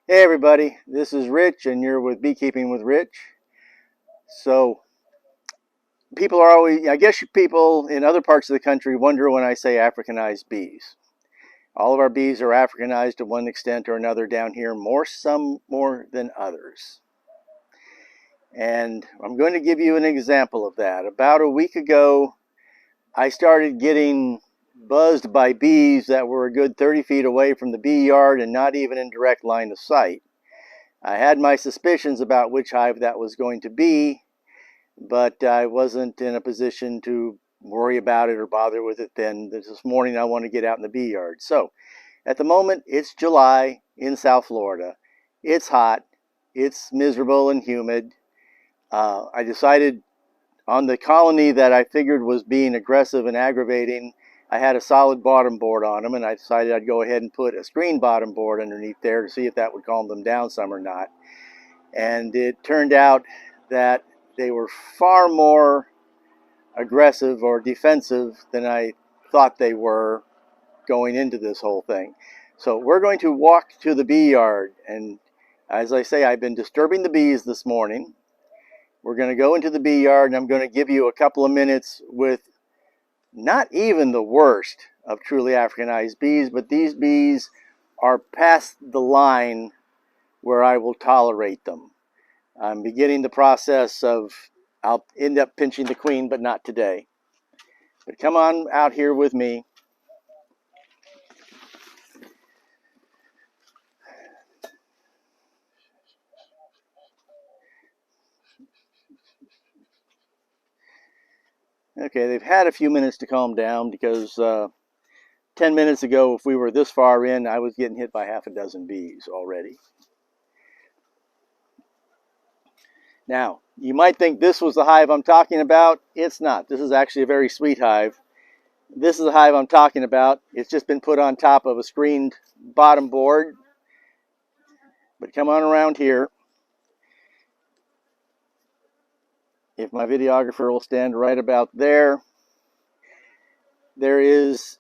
Hey everybody, this is Rich and you're with Beekeeping with Rich. So people are always, I guess people in other parts of the country wonder when I say Africanized bees. All of our bees are Africanized to one extent or another down here, some more than others. And I'm going to give you an example of that. About a week ago, I started getting buzzed by bees that were a good 30 feet away from the bee yard and not even in direct line of sight. I had my suspicions about which hive that was going to be, but I wasn't in a position to worry about it or bother with it then. This morning I want to get out in the bee yard. So at the moment it's July in South Florida. It's hot, it's miserable and humid. I decided on the colony that I figured was being aggressive and aggravating, I had a solid bottom board on them, and I decided I'd go ahead and put a screen bottom board underneath there to see if that would calm them down some or not. And it turned out that they were far more aggressive or defensive than I thought they were going into this whole thing. So we're going to walk to the bee yard, and as I say, I've been disturbing the bees this morning. We're going to go into the bee yard, and I'm going to give you a couple of minutes with not even the worst of truly Africanized bees, but these bees are past the line where I will tolerate them. I'm beginning the process of, I'll end up pinching the queen, but not today. But come on out here with me. Okay, they've had a few minutes to calm down because 10 minutes ago, if we were this far in, I was getting hit by half a dozen bees already. Now, you might think this was the hive I'm talking about. It's not. This is actually a very sweet hive. This is the hive I'm talking about. It's just been put on top of a screened bottom board. But come on around here. If my videographer will stand right about there, there is,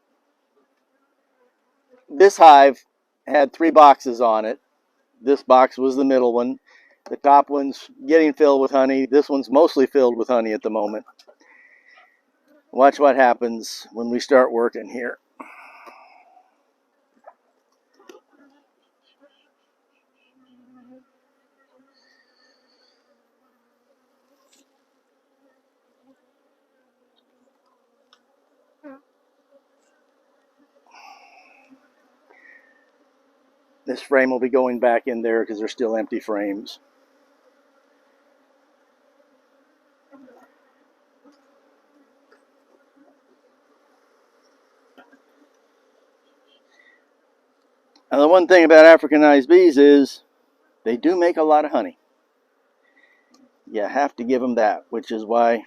this hive had 3 boxes on it. This box was the middle one. The top one's getting filled with honey. This one's mostly filled with honey at the moment. Watch what happens when we start working here. This frame will be going back in there because they're still empty frames. Now, the one thing about Africanized bees is they do make a lot of honey. You have to give them that, which is why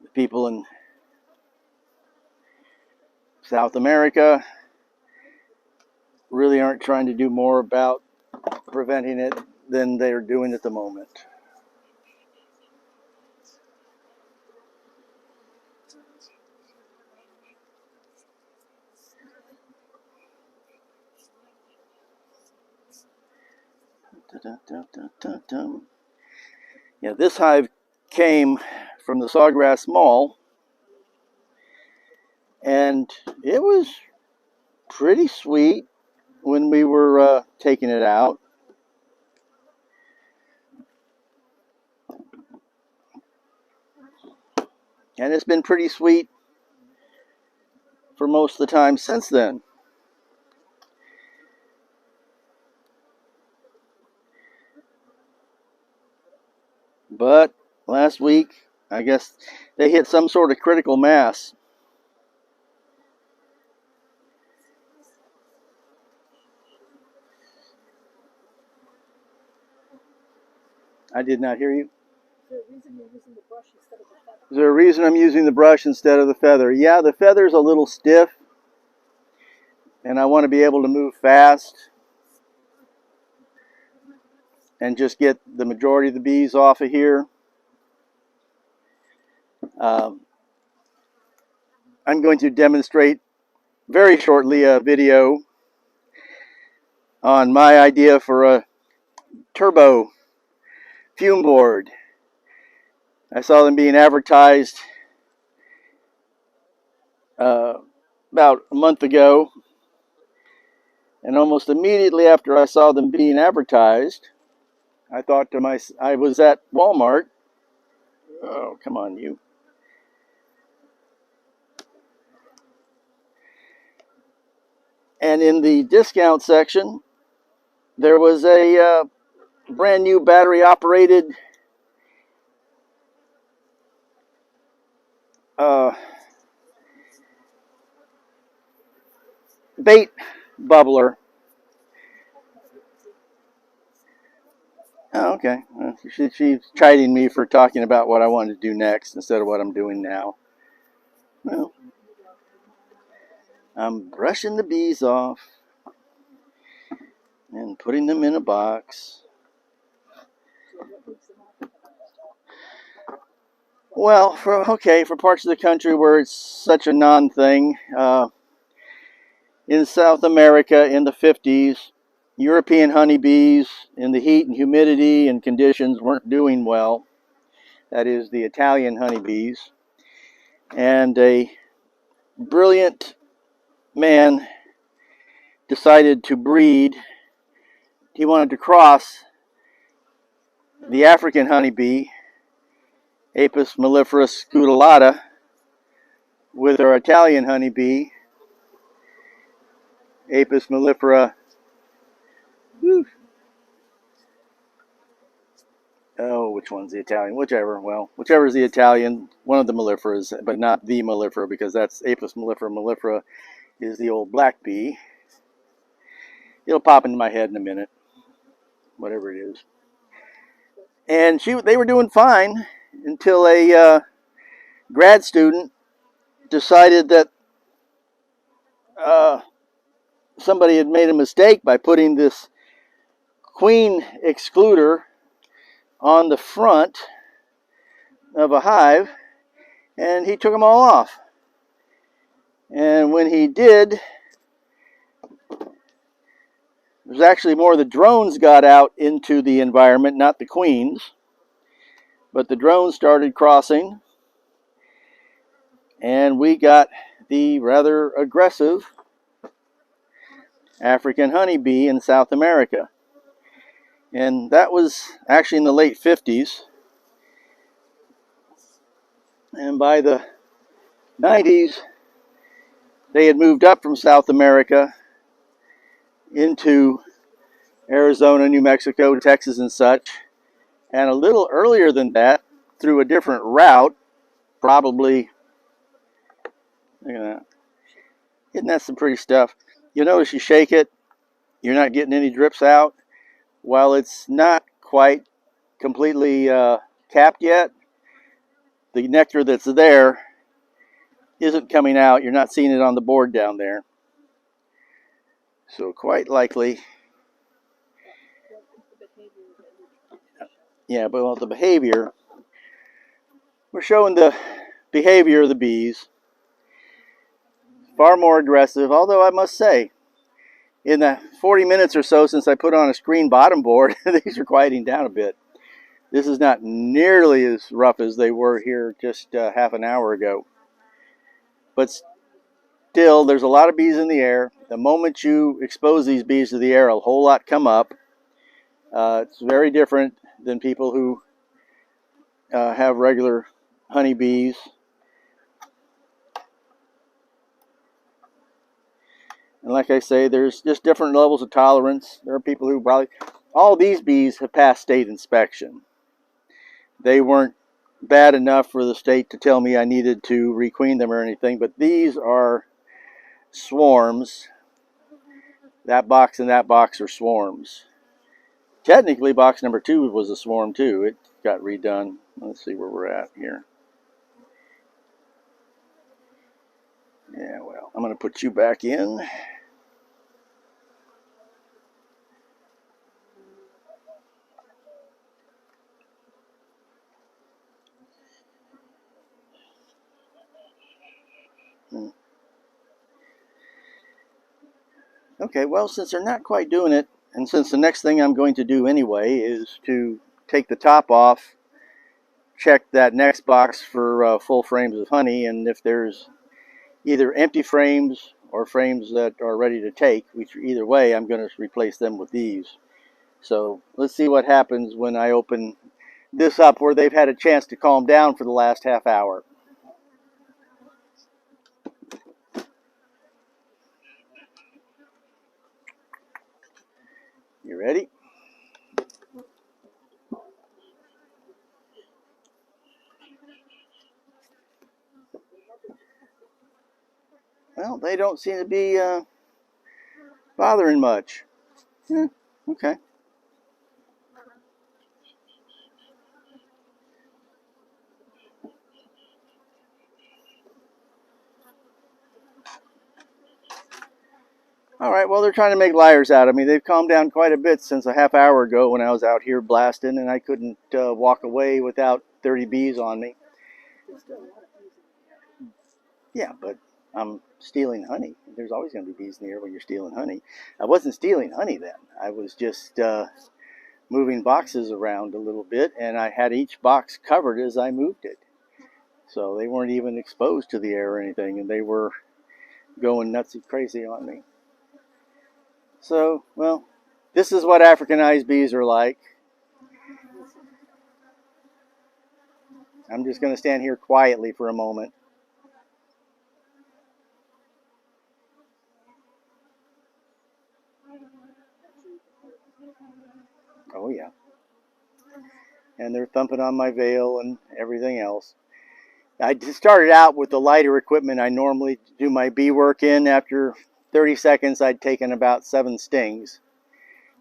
the people in South America really aren't trying to do more about preventing it than they're doing at the moment. Yeah, this hive came from the Sawgrass Mall, and it was pretty sweet when we were taking it out. And it's been pretty sweet for most of the time since then. But last week, I guess they hit some sort of critical mass. I did not hear you. Is there a reason I'm using the brush instead of the feather? Yeah, the feather's a little stiff, and I want to be able to move fast and just get the majority of the bees off of here. I'm going to demonstrate very shortly a video on my idea for a turbo fume board. I saw them being advertised about a month ago, and almost immediately after I saw them being advertised, I thought to myself, I was at Walmart. Oh, come on, you. And in the discount section, there was a brand new battery operated uh, bait bubbler. Oh, okay. She's chiding me for talking about what I wanted to do next instead of what I'm doing now. Well, I'm brushing the bees off and putting them in a box. Well, for parts of the country where it's such a non-thing, in South America in the 50s, European honeybees in the heat and humidity and conditions weren't doing well. That is, the Italian honeybees. And a brilliant man decided to breed. He wanted to cross the African honeybee, Apis mellifera scutellata, with our Italian honeybee, Apis mellifera. Oh, which one's the Italian? Whichever. Well, whichever is the Italian, one of the melliferas, but not the mellifera, because that's Apis mellifera. Mellifera is the old black bee. It'll pop into my head in a minute, whatever it is. And they were doing fine until a grad student decided that somebody had made a mistake by putting this queen excluder on the front of a hive, and he took them all off. And when he did, it was actually more the drones got out into the environment, not the queens. But the drones started crossing, and we got the rather aggressive African honeybee in South America. And that was actually in the late 50s. And by the 90s, they had moved up from South America into Arizona, New Mexico, Texas, and such. And a little earlier than that, through a different route, probably, look at that. Isn't that some pretty stuff? You'll notice you shake it, you're not getting any drips out. While it's not quite completely capped yet, the nectar that's there isn't coming out. You're not seeing it on the board down there. So quite likely, yeah, but well, the behavior, we're showing the behavior of the bees. Far more aggressive, although I must say, in the 40 minutes or so since I put on a screen bottom board, these are quieting down a bit. This is not nearly as rough as they were here just half an hour ago. But still, there's a lot of bees in the air. The moment you expose these bees to the air, a whole lot come up. It's very different than people who have regular honeybees. And like I say, there's just different levels of tolerance. There are people who probably, all these bees have passed state inspection. They weren't bad enough for the state to tell me I needed to requeen them or anything, but these are swarms. That box and that box are swarms. Technically, box number 2 was a swarm too. It got redone. Let's see where we're at here. Yeah, well, I'm going to put you back in. Okay, well, since they're not quite doing it And since the next thing I'm going to do anyway is to take the top off, check that next box for full frames of honey, and if there's either empty frames or frames that are ready to take, which either way I'm going to replace them with these. So let's see what happens when I open this up where they've had a chance to calm down for the last half hour. You ready? Well, they don't seem to be bothering much. Okay. All right, well, they're trying to make liars out of me. They've calmed down quite a bit since a half hour ago when I was out here blasting and I couldn't walk away without 30 bees on me. Yeah, but I'm stealing honey. There's always going to be bees in the air when you're stealing honey. I wasn't stealing honey then. I was just moving boxes around a little bit, and I had each box covered as I moved it. So they weren't even exposed to the air or anything, and they were going nutsy crazy on me. So, well, this is what Africanized bees are like. I'm just going to stand here quietly for a moment. Oh, yeah. And they're thumping on my veil and everything else. I started out with the lighter equipment I normally do my bee work in. After 30 seconds, I'd taken about 7 stings.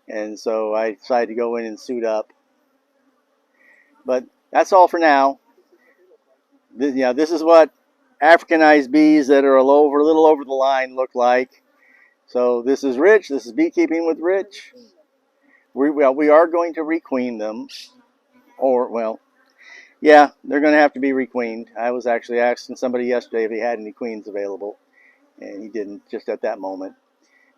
And so I decided to go in and suit up. But that's all for now. This is what Africanized bees that are a little over the line look like. So this is Rich. This is Beekeeping with Rich. We are going to requeen them. Yeah, they're going to have to be requeened. I was actually asking somebody yesterday if he had any queens available, and he didn't just at that moment.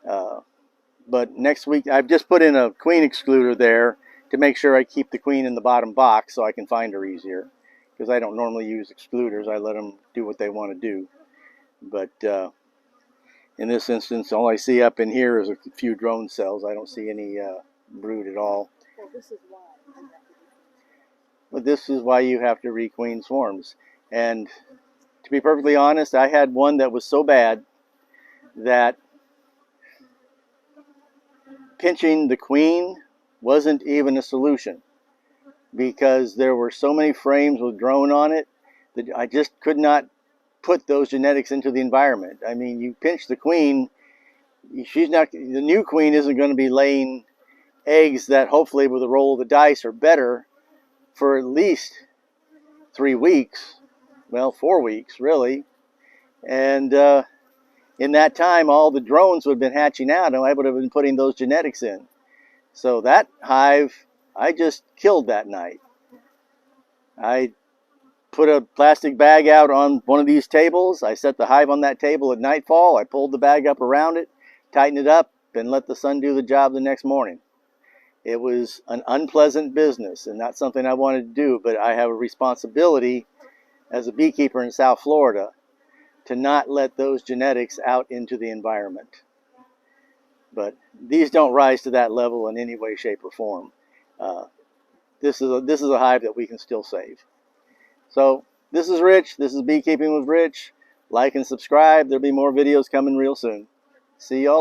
But next week, I've just put in a queen excluder there to make sure I keep the queen in the bottom box so I can find her easier. Because I don't normally use excluders. I let them do what they want to do. But in this instance, all I see up in here is a few drone cells. I don't see any brood at all. Well, this is why. But this is why you have to requeen swarms. And to be perfectly honest, I had one that was so bad that pinching the queen wasn't even a solution, because there were so many frames with drone on it that I just could not put those genetics into the environment. I mean, you pinch the queen, the new queen isn't going to be laying eggs that hopefully with a roll of the dice are better for at least 3 weeks. Well, 4 weeks really. And in that time, all the drones would have been hatching out, and I would have been putting those genetics in. So that hive, I just killed that night. I put a plastic bag out on one of these tables. I set the hive on that table at nightfall. I pulled the bag up around it, tightened it up, and let the sun do the job the next morning. It was an unpleasant business and not something I wanted to do, but I have a responsibility as a beekeeper in South Florida to not let those genetics out into the environment. But these don't rise to that level in any way, shape, or form. This is a hive that we can still save. So this is Rich. This is Beekeeping with Rich. Like and subscribe. There'll be more videos coming real soon. See y'all.